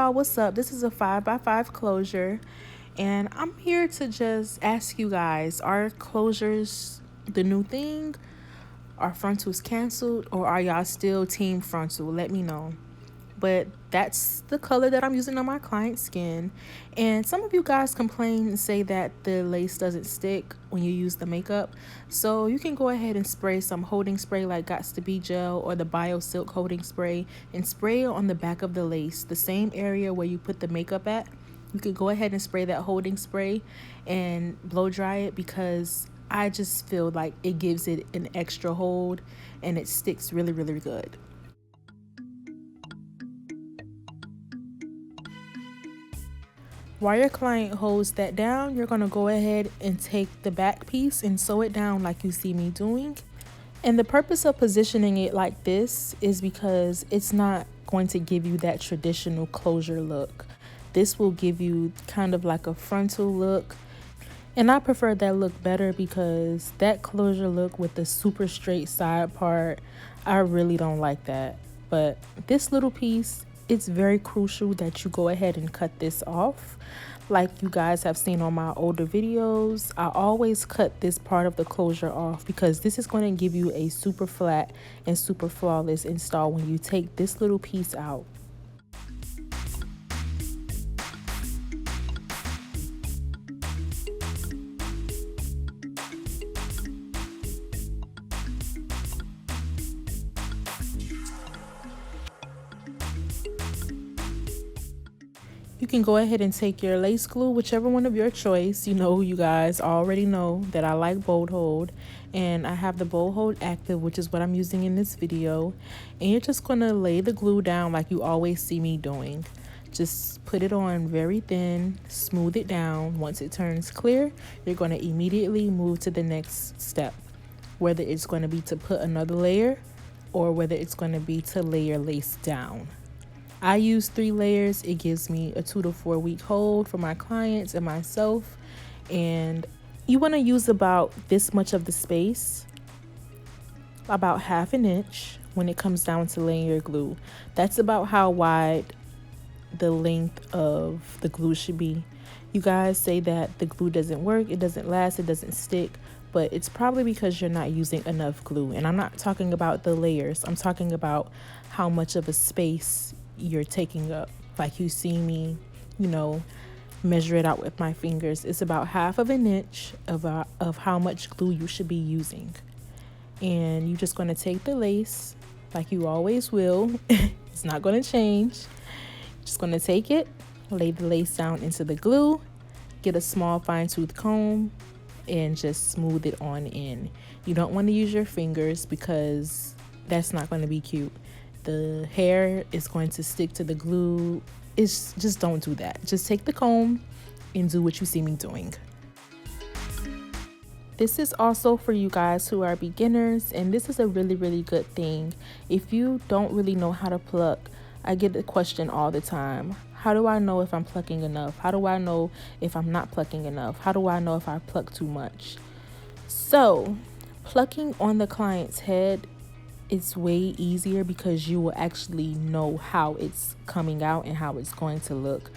y'all, what's up? This is a 5x5 closure, and I'm here to just ask you guys, are closures the new thing? Are frontals canceled, or are y'all still team frontal? Let me know. But that's the color that I'm using on my client's skin. And some of you guys complain and say that the lace doesn't stick when you use the makeup. So you can go ahead and spray some holding spray like Gots to Be Gel or the Bio Silk holding spray and spray it on the back of the lace, the same area where you put the makeup at. You could go ahead and spray that holding spray and blow dry it, because I just feel like it gives it an extra hold and it sticks really, really good. While your client holds that down, you're going to go ahead and take the back piece and sew it down like you see me doing. And the purpose of positioning it like this is because it's not going to give you that traditional closure look. This will give you kind of like a frontal look. And I prefer that look better because that closure look with the super straight side part, I really don't like that. But this little piece, it's very crucial that you go ahead and cut this off. Like you guys have seen on my older videos, I always cut this part of the closure off because this is going to give you a super flat and super flawless install when you take this little piece out. You can go ahead and take your lace glue, whichever one of your choice. You know, you guys already know that I like bold hold, and I have the bold hold active, which is what I'm using in this video. And you're just going to lay the glue down like you always see me doing. Just put it on very thin, smooth it down. Once it turns clear, you're going to immediately move to the next step, whether it's going to be to put another layer or whether it's going to be to lay your lace down. I use 3 layers. It gives me a 2 to 4 week hold for my clients and myself. And you want to use about this much of the space, about 1/2 inch when it comes down to laying your glue. That's about how wide the length of the glue should be. You guys say that the glue doesn't work, it doesn't last, it doesn't stick, but it's probably because you're not using enough glue. And I'm not talking about the layers, I'm talking about how much of a space you're taking up. Like you see me, you know, measure it out with my fingers. It's about 1/2 inch of how much glue you should be using. And you're just going to take the lace like you always will. It's not going to change. Just going to take it, lay the lace down into the glue, get a small fine-tooth comb, and just smooth it on in. You don't want to use your fingers because that's not going to be cute. The hair is going to stick to the glue. It's just, don't do that. Just take the comb and do what you see me doing. This is also for you guys who are beginners, and this is a really, really good thing. If you don't really know how to pluck, I get the question all the time. How do I know if I'm plucking enough? How do I know if I'm not plucking enough? How do I know if I pluck too much? So, plucking on the client's head, it's way easier because you will actually know how it's coming out and how it's going to look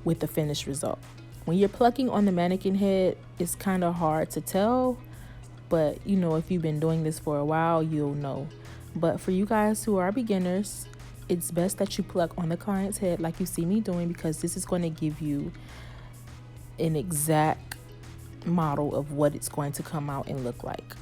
with the finished result. When you're plucking on the mannequin head, it's kind of hard to tell, but you know, if you've been doing this for a while, you'll know. But for you guys who are beginners, it's best that you pluck on the client's head like you see me doing, because this is going to give you an exact model of what it's going to come out and look like.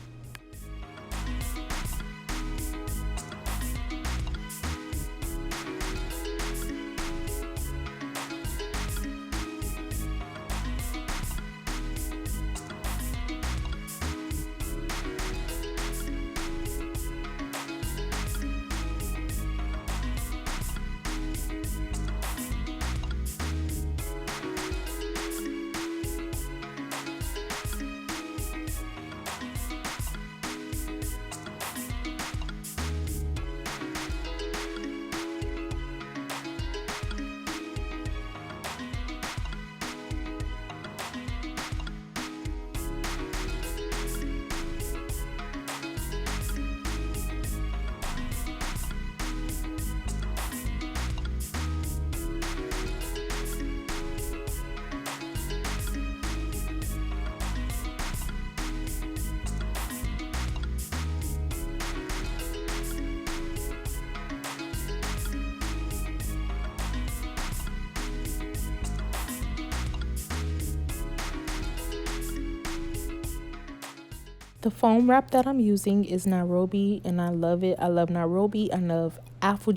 The foam wrap that I'm using is Nairobi, and I love it. I love Nairobi, I love Alpha,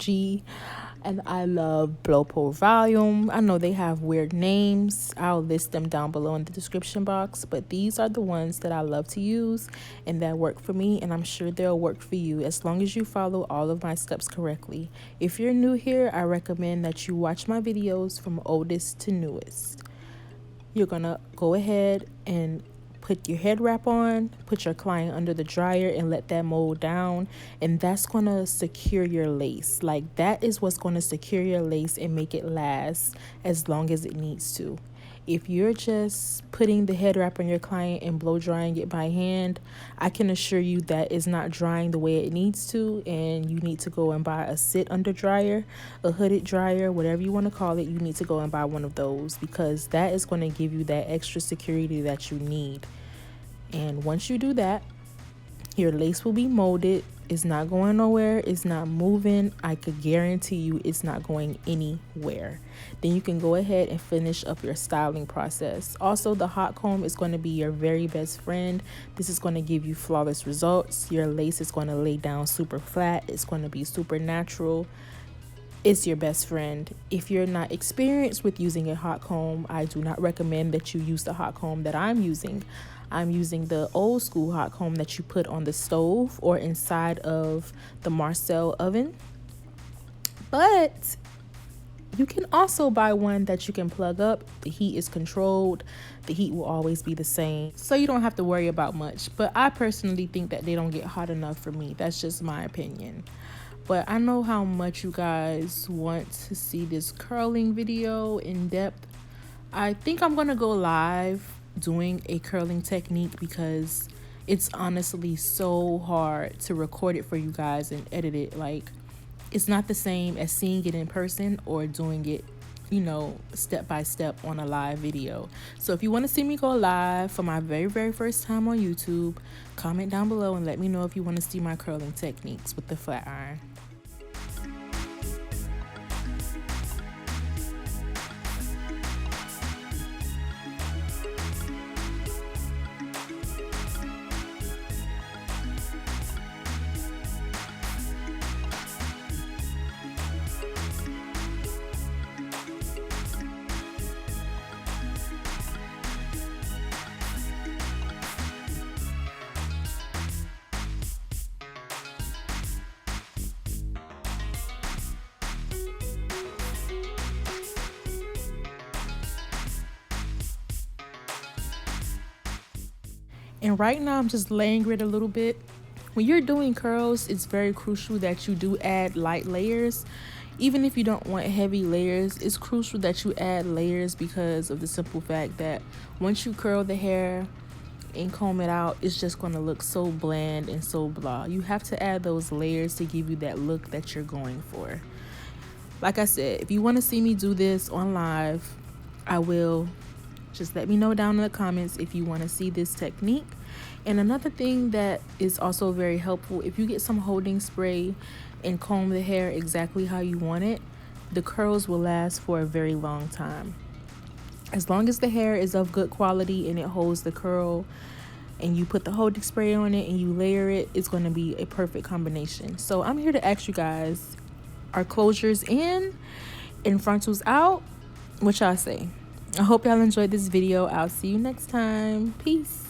and I love Blow Pro Volume. I know they have weird names. I'll list them down below in the description box, but these are the ones that I love to use and that work for me, and I'm sure they'll work for you as long as you follow all of my steps correctly. If you're new here, I recommend that you watch my videos from oldest to newest. You're gonna go ahead and put your head wrap on, put your client under the dryer and let that mold down, and that's gonna secure your lace. Like, that is what's gonna secure your lace and make it last as long as it needs to. If you're just putting the head wrap on your client and blow drying it by hand, I can assure you that it's not drying the way it needs to, and you need to go and buy a sit under dryer, a hooded dryer, whatever you want to call it. You need to go and buy one of those, because that is going to give you that extra security that you need. And once you do that, your lace will be molded. It's not going nowhere. It's not moving. I could guarantee you it's not going anywhere. Then you can go ahead and finish up your styling process. Also, the hot comb is going to be your very best friend. This is going to give you flawless results. Your lace is going to lay down super flat. It's going to be super natural. It's your best friend. If you're not experienced with using a hot comb, I do not recommend that you use the hot comb that I'm using. I'm using the old school hot comb that you put on the stove or inside of the Marcel oven. But you can also buy one that you can plug up. The heat is controlled. The heat will always be the same, so you don't have to worry about much. But I personally think that they don't get hot enough for me. That's just my opinion. But I know how much you guys want to see this curling video in depth. I think I'm gonna go live doing a curling technique, because it's honestly so hard to record it for you guys and edit it. Like, it's not the same as seeing it in person or doing it, step by step on a live video. So if you want to see me go live for my very first time on YouTube, comment down below and let me know if you want to see my curling techniques with the flat iron. And right now I'm just layering it a little bit. When you're doing curls, it's very crucial that you do add light layers. Even if you don't want heavy layers, it's crucial that you add layers, because of the simple fact that once you curl the hair and comb it out, it's just going to look so bland and so blah. You have to add those layers to give you that look that you're going for. Like I said, if you want to see me do this on live, I will. Just let me know down in the comments if you want to see this technique. And another thing that is also very helpful, if you get some holding spray and comb the hair exactly how you want it, the curls will last for a very long time. As long as the hair is of good quality and it holds the curl, and you put the holding spray on it and you layer it, it's going to be a perfect combination. So I'm here to ask you guys, are closures in and frontals out? What y'all say? I hope y'all enjoyed this video. I'll see you next time. Peace.